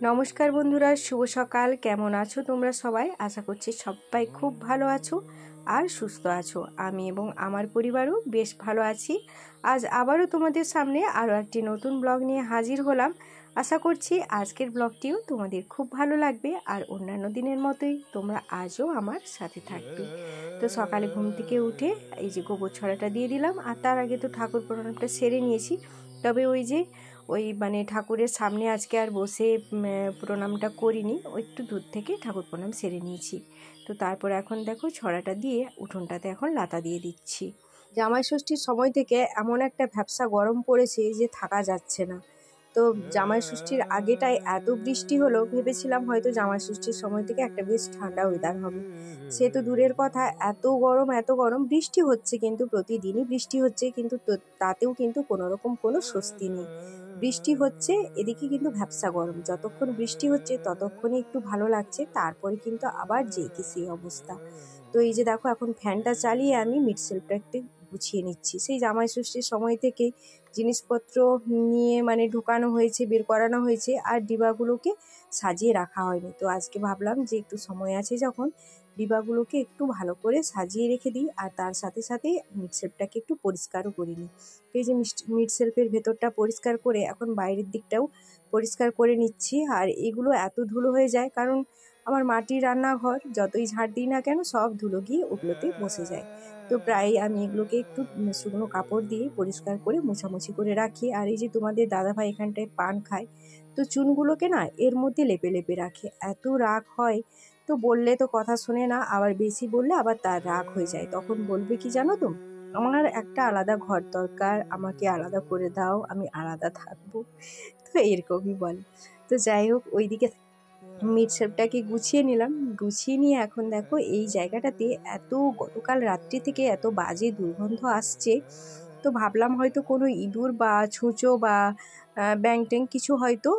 নমস্কার বন্ধুরা, শুভ সকাল। কেমন আছো তোমরা সবাই? আশা করছি সবাই খুব ভালো আছো আর সুস্থ আছো। আমি এবং আমার পরিবারও বেশ ভালো আছি। আজ আবারও তোমাদের সামনে আরও একটি নতুন ব্লগ নিয়ে হাজির হলাম। আশা করছি আজকের ব্লগটিও তোমাদের খুব ভালো লাগবে আর অন্যান্য দিনের মতোই তোমরা আজও আমার সাথে থাকবে। তো সকালে ঘুম থেকে উঠে এই যে গোবর ছড়াটা দিয়ে দিলাম, আর তার আগে তো ঠাকুর প্রণামটা সেরে নিয়েছি। তবে ওই ঠাকুরের সামনে আজকে আর বসে প্রণামটা করিনি, একটু দূর থেকে ঠাকুর প্রণাম সেরে নিয়েছি। তো তারপর এখন দেখো ছড়াটা দিয়ে উঠোনটাতে এখন লাতা দিয়ে দিচ্ছি। জামাই ষষ্ঠীর সময় থেকে এমন একটা ভ্যাপসা গরম পড়েছে যে থাকা যাচ্ছে না। তো জামাই ষষ্ঠীর আগেটায় এত বৃষ্টি হলো, ভেবেছিলাম হয়তো জামাই ষষ্ঠীর সময় থেকে একটা বেশ ঠান্ডা ওয়েদার হবে। সে তো দূরের কথা, এত গরম বৃষ্টি হচ্ছে, কিন্তু প্রতিদিনই বৃষ্টি হচ্ছে, কিন্তু তাতেও কিন্তু কোনোরকম কোনো স্বস্তি নেই। বৃষ্টি হচ্ছে, এদিকে কিন্তু ভ্যাপসা গরম। যতক্ষণ বৃষ্টি হচ্ছে ততক্ষণই একটু ভালো লাগছে, তারপরে কিন্তু আবার যেই কি সেই অবস্থা। তো এই যে দেখো এখন ফ্যানটা চালিয়ে আমি মিড শেলফটা একটু গুছিয়ে নিচ্ছি। সেই জামাই ষষ্ঠীর সময় থেকে জিনিসপত্র নিয়ে ঢোকানো হয়েছে, বের করানো হয়েছে, আর ডিবাগুলোকে সাজিয়ে রাখা হয়নি। তো আজকে ভাবলাম যে একটু সময় আছে যখন, ডিবাগুলোকে একটু ভালো করে সাজিয়ে রেখে দিই, আর তার সাথে সাথে মিড শেলফটাকে একটু পরিষ্কারও করে নিই। এই যে মিড শেলফের ভেতরটা পরিষ্কার করে এখন বাইরের দিকটাও পরিষ্কার করে নিচ্ছি। আর এগুলো এত ধুলো হয়ে যায়, কারণ আমার মাটির রান্নাঘর, যতই ঝাড় দিই না কেন সব ধুলো গিয়ে ওগুলোতে বসে যায়। তো প্রায় আমি এগুলোকে একটু শুকনো কাপড় দিয়ে পরিষ্কার করে মোছামুছি করে রাখি। আর এই যে তোমাদের দাদাভাই এখানটায় পান খায়, তো চুনগুলোকে না এর মধ্যে লেপে লেপে রাখে। এত রাগ হয়, তো বললে তো কথা শোনে না, আবার বেশি বললে আবার তার রাগ হয়ে যায়। তখন বলবে কি জানো তো, আমার একটা আলাদা ঘর দরকার, আমাকে আলাদা করে দাও, আমি আলাদা থাকবো। তো এরকমই বলে। তো যাই হোক, ওইদিকে মিড শেলফটাকে গুছিয়ে নিলাম। গুছিয়ে নিয়ে এখন দেখো এই জায়গাটাতে গতকাল রাত্রি থেকে এত বাজে দুর্গন্ধ আসছে। তো ভাবলাম হয়তো কোনো ইঁদুর বা ছুঁচো বা ব্যাং ট্যাং কিছু হয়তো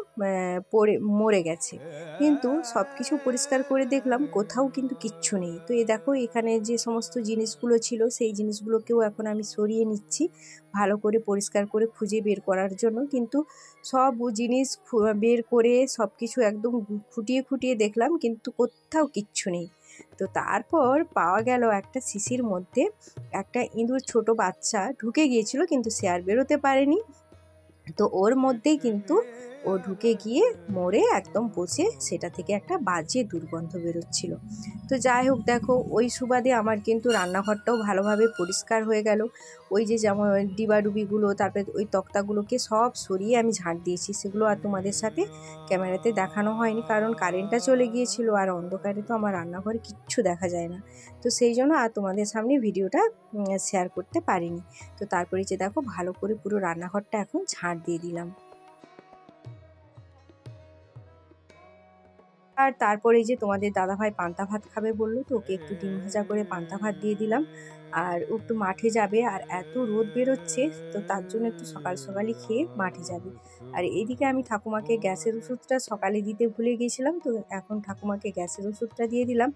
পড়ে মরে গেছে, কিন্তু সব কিছু পরিষ্কার করে দেখলাম কোথাও কিন্তু কিচ্ছু নেই। তো এই দেখো এখানে যে সমস্ত জিনিসগুলো ছিল সেই জিনিসগুলোকেও এখন আমি সরিয়ে নিচ্ছি ভালো করে পরিষ্কার করে খুঁজে বের করার জন্য। কিন্তু সব জিনিস বের করে সব কিছু একদম খুঁটিয়ে খুঁটিয়ে দেখলাম, কিন্তু কোথাও কিচ্ছু নেই। তো তারপর পাওয়া গেল একটা শিশির মধ্যে একটা ইঁদুর, ছোট বাচ্চা ঢুকে গিয়েছিল, কিন্তু সে আর বেরোতে পারেনি। তো ওর মধ্যেই কিন্তু ও ঢুকে গিয়ে মরে একদম পচে সেটা থেকে একটা বাজে দুর্গন্ধ বেরোচ্ছিল। তো যাই হোক দেখো, ওই সুবাদে আমার কিন্তু রান্নাঘরটাও ভালোভাবে পরিষ্কার হয়ে গেল। ওই যে যেমন ডিবাডুবিগুলো, তারপরে ওই তক্তাগুলোকে সব সরিয়ে আমি ঝাঁট দিয়েছি। সেগুলো আর তোমাদের সাথে ক্যামেরাতে দেখানো হয়নি, কারণ কারেন্টটা চলে গিয়েছিল, আর অন্ধকারে তো আমার রান্নাঘরে কিচ্ছু দেখা যায় না। তো সেই জন্য আর তোমাদের সামনে ভিডিওটা শেয়ার করতে পারিনি। তো তারপরে যে দেখো ভালো করে পুরো রান্নাঘরটা এখন ঝাঁট দিয়ে দিলাম। আর তারপরে যে তোমাদের দাদাভাই পান্তা ভাত খাবে বললো, তো ওকে একটু ডিম ভাজা করে পান্তা ভাত দিয়ে দিলাম। আর ও একটু মাঠে যাবে, আর এত রোদ বেরোচ্ছে, তো তার জন্য একটু সকাল সকালই খেয়ে মাঠে যাবে। আর এইদিকে আমি ঠাকুমাকে গ্যাসের ওষুধটা সকালে দিতে ভুলে গিয়েছিলাম, তো এখন ঠাকুমাকে গ্যাসের ওষুধটা দিয়ে দিলাম।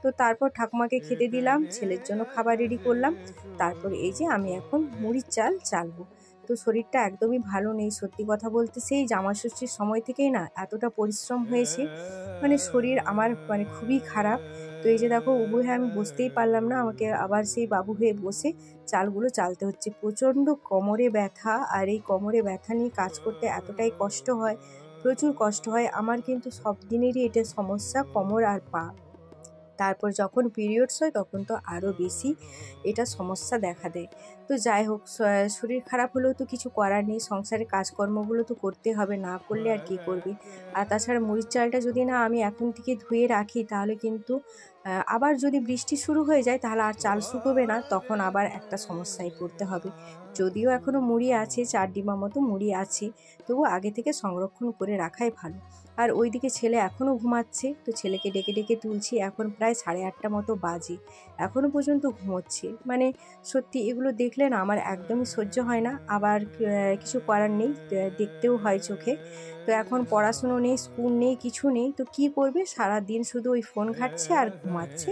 তো তারপর ঠাকুমাকে খেতে দিলাম, ছেলের জন্য খাবার রেডি করলাম। তারপর এই যে আমি এখন মুড়ির চাল চালবো। তো শরীরটা একদমই ভালো নেই, সত্যি কথা বলতে সেই জামা ষষ্ঠীর সময় থেকেই না এতটা পরিশ্রম হয়েছে, শরীর আমার খুবই খারাপ। তো এই যে দেখো উবুহে আমি বসতেই পারলাম না, আমাকে আবার সেই বাবু হয়ে বসে চালগুলো চালতে হচ্ছে। প্রচণ্ড কোমরে ব্যথা, আর এই কোমরে ব্যথা নিয়ে কাজ করতে এতটাই কষ্ট হয়, প্রচুর কষ্ট হয় আমার। কিন্তু সব দিনেরই এটা সমস্যা, কোমর আর পা। তারপর যখন পিরিয়ডস হয় তখন তো আরও বেশি এটা সমস্যা দেখা দেয়। তো যাই হোক, শরীর খারাপ হলেও তো কিছু করার নেই, সংসারে কাজকর্মগুলো তো করতে হবে, না করলে আর কী করবে। আর তাছাড়া মুড়ির চালটা যদি না আমি এখন থেকে ধুয়ে রাখি, তাহলে কিন্তু আবার যদি বৃষ্টি শুরু হয়ে যায় তাহলে আর চাল শুকোবে না, তখন আবার একটা সমস্যায় পড়তে হবে। যদিও এখনও মুড়ি আছে, 4 ডিবা মতো মুড়ি আছে, তবু আগে থেকে সংরক্ষণ করে রাখাই ভালো। আর ওইদিকে ছেলে এখনও ঘুমাচ্ছে, তো ছেলেকে ডেকে ডেকে তুলছি। এখন প্রায় 8:30 মতো বাজে, এখনও পর্যন্ত ঘুমোচ্ছে। সত্যি এগুলো দেখলে না আমার একদমই সহ্য হয় না। আবার কিছু করার নেই, দেখতেও হয় চোখে। তো এখন পড়াশুনো নেই, স্কুল নেই, কিছু নেই, তো কি করবে, সারা দিন শুধু ওই ফোন ঘাঁটছে আর ঘুমাচ্ছে,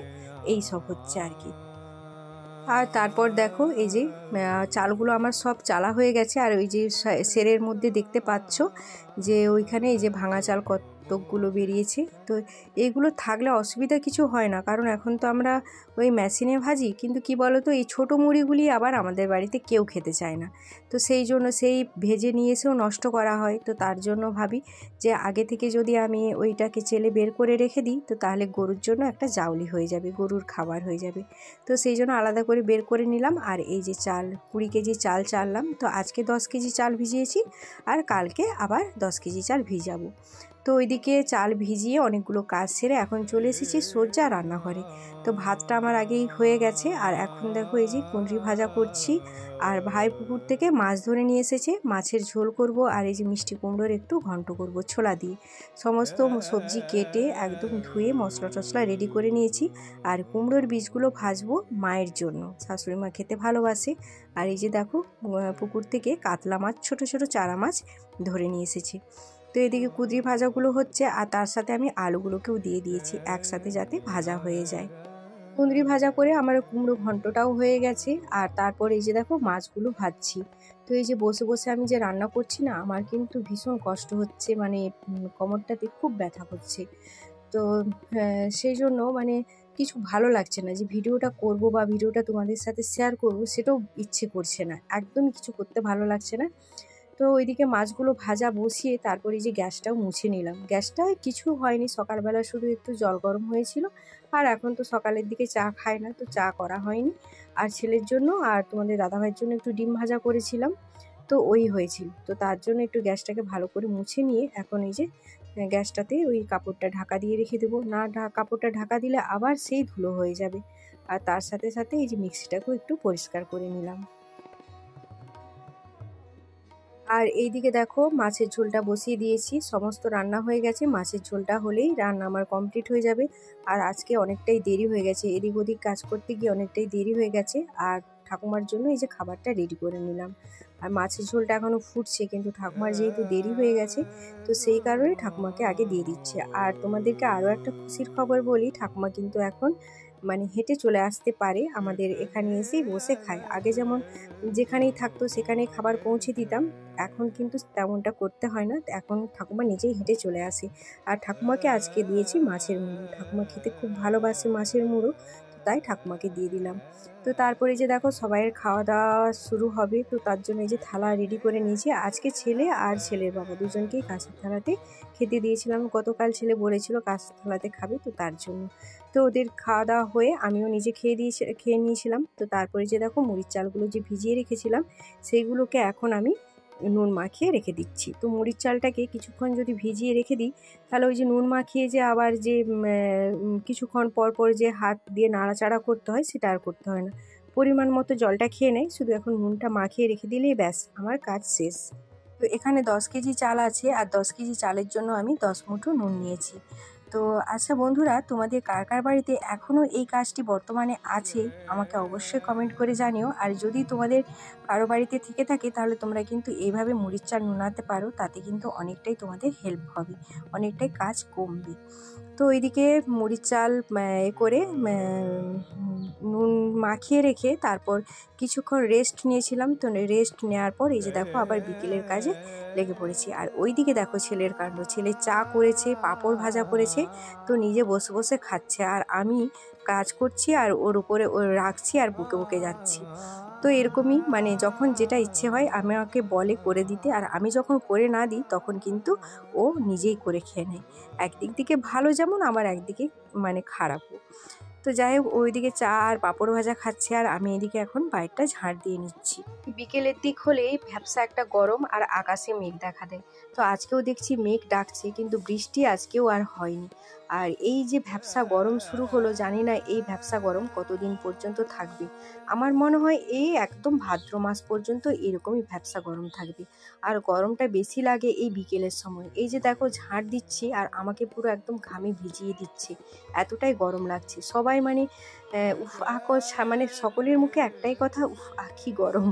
এই সব হচ্ছে আর কি। আর তারপর দেখো এই যে চালগুলো আমার সব চালা হয়ে গেছে। আর ওই যে সেরের মধ্যে দেখতে পাচ্ছ যে ওইখানে এই যে ভাঙা চাল কতকগুলো বেরিয়েছে। তো এইগুলো থাকলে অসুবিধা কিছু হয় না, কারণ এখন তো আমরা ওই মেশিনে ভাজি, কিন্তু কি বলো তো এই ছোটো মুড়িগুলি আবার আমাদের বাড়িতে কেউ খেতে চায় না। তো সেই জন্য সেই ভেজে নিয়ে এসেও নষ্ট করা হয়। তো তার জন্য ভাবি যে আগে থেকে যদি আমি ওইটাকে চেলে বের করে রেখে দিই, তো তাহলে গরুর জন্য একটা জাউলি হয়ে যাবে, গরুর খাবার হয়ে যাবে। তো সেই জন্য আলাদা করে বের করে নিলাম। আর এই যে চাল 20 কেজি চাল চাললাম, তো আজকে 10 কেজি চাল ভিজিয়েছি আর কালকে আবার 10 কেজি চাল ভিজাবো। তো ওইদিকে চাল ভিজিয়ে অনেকগুলো কাজ সেরে এখন চলে এসেছি সজ্জা রান্নাঘরে। তো ভাতটা আমার আগেই হয়ে গেছে। আর এখন দেখো এই যে কুঁদরি ভাজা করছি। আর ভাই পুকুর থেকে মাছ ধরে নিয়ে এসেছে, মাছের ঝোল করব। আর এই যে মিষ্টি কুমড়োর একটু ঘন্ট করব ছোলা দিয়ে। সমস্ত সবজি কেটে একদম ধুয়ে মশলা টশলা রেডি করে নিয়েছি। আর কুমড়োর বীজগুলো ভাজবো মায়ের জন্য, শাশুড়ি মা খেতে ভালোবাসে। আর এই যে দেখো পুকুর থেকে কাতলা মাছ, ছোট ছোট চারা মাছ ধরে নিয়ে এসেছি। তো এদিকে কুঁদরি ভাজাগুলো হচ্ছে, আর তার সাথে আমি আলুগুলোকেও দিয়ে দিয়েছি একসাথে যাতে ভাজা হয়ে যায়। কুঁদরি ভাজা করে আমার কুমড়ো ঘন্টটাও হয়ে গেছে। আর তারপর এই যে দেখো মাছগুলো ভাজছি। তো এই যে বসে বসে আমি যে রান্না করছি না, আমার কিন্তু ভীষণ কষ্ট হচ্ছে, মানে কোমরটাতে খুব ব্যথা করছে। তো সেই জন্য মানে কিছু ভালো লাগছে না যে ভিডিওটা করব বা ভিডিওটা তোমাদের সাথে শেয়ার করব, সেটাও ইচ্ছে করছে না, একদমই কিছু করতে ভালো লাগছে না। তো ওইদিকে মাছগুলো ভাজা বসিয়ে তারপরে এই যে গ্যাসটাও মুছে নিলাম। গ্যাসটায় কিছু হয়নি, সকালবেলা শুধু একটু জল গরম হয়েছিল। আর এখন তো সকালের দিকে চা খায় না, তো চা করা হয়নি। আর ছেলের জন্য আর তোমাদের দাদাভাইয়ের জন্য একটু ডিম ভাজা করেছিলাম, তো ওই হয়েছিল। তো তার জন্য একটু গ্যাসটাকে ভালো করে মুছে নিয়ে এখন এই যে গ্যাসটাতে ওই কাপড়টা ঢাকা দিয়ে রেখে দেবো। না কাপড়টা ঢাকা দিলে আবার সেই ধুলো হয়ে যাবে। আর তার সাথে সাথে এই যে মিক্সিটাকেও একটু পরিষ্কার করে নিলাম। আর এইদিকে দেখো মাছের ঝোলটা বসিয়ে দিয়েছি, সমস্ত রান্না হয়ে গেছে। মাছের ঝোলটা হলেই রান্না আমার কমপ্লিট হয়ে যাবে। আর আজকে অনেকটাই দেরি হয়ে গেছে, এদিক ওদিক কাজ করতে গিয়ে অনেকটাই দেরি হয়ে গেছে। আর ঠাকুমার জন্য এই যে খাবারটা রেডি করে নিলাম। আর মাছের ঝোলটা এখনও ফুটছে, কিন্তু ঠাকুমার যেহেতু দেরি হয়ে গেছে, তো সেই কারণে ঠাকুমাকে আগে দিয়ে দিচ্ছে। আর তোমাদেরকে আরও একটা খুশির খবর বলি, ঠাকুমা কিন্তু এখন মানে হেঁটে চলে আসতে পারে, আমাদের এখানে এসেই বসে খায়। আগে যেমন যেখানেই থাকতো সেখানেই খাবার পৌঁছে দিতাম, এখন কিন্তু তেমনটা করতে হয় না। এখন ঠাকুমা নিজেই হেঁটে চলে আসে। আর ঠাকুমাকে আজকে দিয়েছি মাছের মুড়ো, ঠাকুমা খেতে খুব ভালোবাসে মাছের মুড়ো, তো তাই ঠাকুমাকে দিয়ে দিলাম। তো তারপরে যে দেখো সবাইয়ের খাওয়া দাওয়া শুরু হবে, তো তার জন্য এই যে থালা রেডি করে নিয়েছি। আজকে ছেলে আর ছেলের বাবা দুজনকেই কাঁচের থালাতে খেতে দিয়েছিলাম, গতকাল ছেলে বলেছিল কাঁচের থালাতে খাবে, তো তার জন্য। তো ওদের খাওয়া দাওয়া হয়ে আমিও নিজে খেয়ে নিয়েছিলাম। তো তারপরে যে দেখো মুড়ির চালগুলো যে ভিজিয়ে রেখেছিলাম, সেইগুলোকে এখন আমি নুন মাখিয়ে রেখে দিচ্ছি। তো মুড়ির চালটাকে কিছুক্ষণ যদি ভিজিয়ে রেখে দিই, তাহলে ওই যে নুন মাখিয়ে যে আবার যে কিছুক্ষণ পর পর যে হাত দিয়ে নাড়াচাড়া করতে হয়, সেটা আর করতে হয় না। পরিমাণ মতো জলটা খেয়ে নেয়, শুধু এখন নুনটা মাখিয়ে রেখে দিলেই ব্যাস আমার কাজ শেষ। তো এখানে 10 কেজি চাল আছে, আর 10 কেজি চালের জন্য আমি 10 মুঠো নুন নিয়েছি। তো আচ্ছা বন্ধুরা, তোমাদের কার কার বাড়িতে এখনও এই কাজটি বর্তমানে আছে আমাকে অবশ্যই কমেন্ট করে জানিও। আর যদি তোমাদের কারো বাড়িতে থেকে থাকে, তাহলে তোমরা কিন্তু এইভাবে মুড়ির চাল নুনাতে পারো, তাতে কিন্তু অনেকটাই তোমাদের হেল্প হবে, অনেকটাই কাজ কমবে। তো ওইদিকে মুড়ির চাল করে নুন মাখিয়ে রেখে তারপর কিছুক্ষণ রেস্ট নিয়েছিলাম। তো রেস্ট নেওয়ার পর এই যে দেখো আবার বিকেলের কাজে লেগে পড়েছি। আর ওইদিকে দেখো ছেলের কাণ্ড, ছেলে চা করেছে, পাঁপড় ভাজা করেছে, তো নিজে বসে বসে খাচ্ছে, আর আমি কাজ করছি আর ওর উপরে ও রাখছি আর বুকে বুকে যাচ্ছি। তো এরকমই মানে যখন যেটা ইচ্ছে হয় আমাকে বলে করে দিতে, আর আমি যখন করে না দিই তখন কিন্তু ও নিজেই করে খেয়ে নেয়। একদিক থেকে ভালো যেমন, আমার একদিকে মানে খারাপও। তো যাই হোক, ওইদিকে চা আর পাঁপড় ভাজা খাচ্ছে, আর আমি এদিকে এখন বাইকটা ঝাড় দিয়ে নিচ্ছি। বিকেলের দিক হলেই ভ্যাপসা একটা গরম আর আকাশে মেঘ দেখা দেয়। তো আজকেও দেখছি মেঘ ডাকছে, কিন্তু বৃষ্টি আজকেও আর হয়নি। আর এই যে ভ্যাপসা গরম শুরু হলো, জানি না এই ভ্যাপসা গরম কতদিন পর্যন্ত থাকবে। আমার মনে হয় এই একদম ভাদ্র মাস পর্যন্ত এরকমই ভ্যাপসা গরম থাকবে। আর গরমটা বেশি লাগে এই বিকেলের সময়। এই যে দেখো ঝাড় দিচ্ছি আর আমাকে পুরো একদম ঘামে ভিজিয়ে দিচ্ছে, এতটাই গরম লাগছে। সবাই মানে উফ আহ মানে সকলের মুখে একটাই কথা, উফ আহ কি গরম।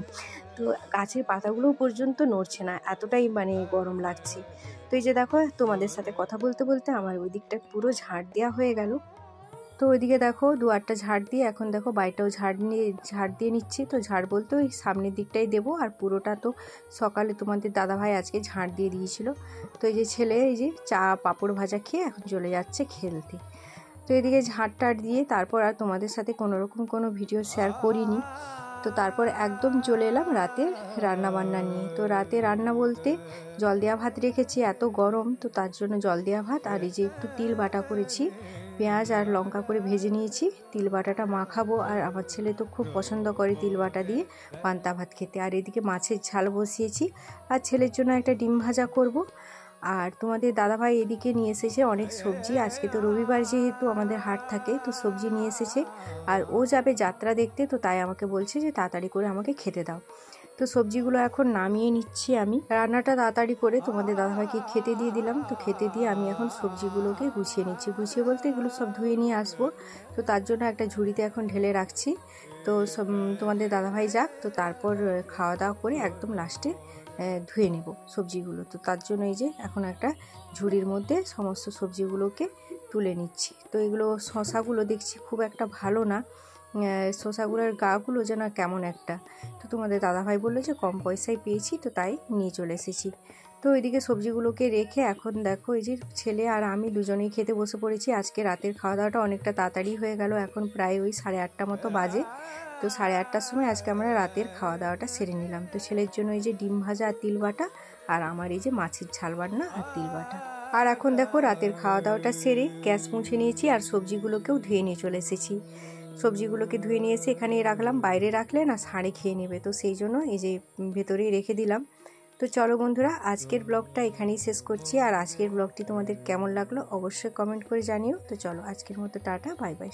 তো গাছের পাতাগুলোও পর্যন্ত নড়ছে না, এতটাই মানে গরম লাগছে। তো এই যে দেখো তোমাদের সাথে কথা বলতে বলতে আমার ওই দিকটা পুরো ঝাড় দেওয়া হয়ে গেল। তো ওইদিকে দেখো দুয়ারটা ঝাড় দিয়ে এখন দেখো বাড়িটাও ঝাড় দিয়ে নিচ্ছি। তো ঝাড় বলতে ওই সামনের দিকটাই দেবো, আর পুরোটা তো সকালে তোমাদের দাদাভাই আজকে ঝাড় দিয়ে দিয়েছিল। তো এই যে ছেলে এই যে চা পাঁপড় ভাজা খেয়ে এখন চলে যাচ্ছে খেলতে। তো এদিকে ঝাড় দিয়ে তারপর আর তোমাদের সাথে কোনোরকম কোনো ভিডিও শেয়ার করিনি। তো তারপর একদম চলে এলাম রাতের রান্নাবান্না নিয়ে। তো রাতে রান্না বলতে জল দেওয়া ভাত রেখেছি, এত গরম তো তার জন্য জল দেওয়া ভাত, আর এই যে একটু তিল বাটা করেছি, পেঁয়াজ আর লঙ্কা করে ভেজে নিয়েছি, তিল বাটাটা মাখাবো। আর আমার ছেলে তো খুব পছন্দ করে তিল বাটা দিয়ে পান্তা ভাত খেতে। আর এদিকে মাছের ঝাল বসিয়েছি, আর ছেলের জন্য একটা ডিম ভাজা করব। আর তোমাদের দাদাভাই এদিকে নিয়ে এসেছে অনেক সবজি, আজকে তো রবিবার যেহেতু আমাদের হাট থাকে, তো সবজি নিয়ে এসেছে। আর ও যাবে যাত্রা দেখতে, তো তাই আমাকে বলছে যে তাড়াতাড়ি করে আমাকে খেতে দাও। তো সবজিগুলো এখন নামিয়ে নিচ্ছি আমি, রান্নাটা তাড়াতাড়ি করে তোমাদের দাদাভাইকে খেতে দিয়ে দিলাম। তো খেতে দিয়ে আমি এখন সবজিগুলোকে গুছিয়ে নিচ্ছি, গুছিয়ে বলতে এগুলো সব ধুয়ে নিয়ে আসবো। তো তার জন্য একটা ঝুড়িতে এখন ঢেলে রাখছি। তো সব তোমাদের দাদাভাই যাক, তো তারপর খাওয়া দাওয়া করে একদম লাস্টে ধুয়ে নেব সবজিগুলো। তো তার জন্য এই যে এখন একটা ঝুড়ির মধ্যে সমস্ত সবজিগুলোকে তুলে নিচ্ছি। তো এগুলো শশাগুলো দেখছি খুব একটা ভালো না, শশাগুলোর গাগুলো যেন কেমন একটা। তো তোমাদের দাদাভাই বললো যে কম পয়সায় পেয়েছি, তো তাই নিয়ে চলে এসেছি। তো ওইদিকে সবজিগুলোকে রেখে এখন দেখো এই যে ছেলে আর আমি দুজনেই খেতে বসে পড়েছি। আজকে রাতের খাওয়া দাওয়াটা অনেকটা তাড়াতাড়ি হয়ে গেল, এখন প্রায় ওই 8:30 মতো বাজে। তো 8:30টার সময় আজকে আমরা রাতের খাওয়া দাওয়াটা সেরে নিলাম। তো ছেলের জন্য এই যে ডিম ভাজা আর তিল বাটা, আর আমার এই যে মাছের ঝাল বান্না আর তিল বাটা। আর এখন দেখো রাতের খাওয়া দাওয়াটা সেরে গ্যাস মুছে নিয়েছি, আর সবজিগুলোকেও ধুয়ে নিয়ে চলে এসেছি। সবজিগুলোকে ধুয়ে নিয়ে এসে এখানেই রাখলাম, বাইরে রাখলে না ষাঁড়ে খেয়ে নেবে, তো সেই জন্য এই যে ভেতরেই রেখে দিলাম। তো চলো বন্ধুরা, আজকের ব্লগটা এখানেই শেষ করছি। আর আজকের ব্লগটি তোমাদের কেমন লাগলো অবশ্যই কমেন্ট করে জানিও। তো চলো আজকের মতো টাটা, বাই বাই।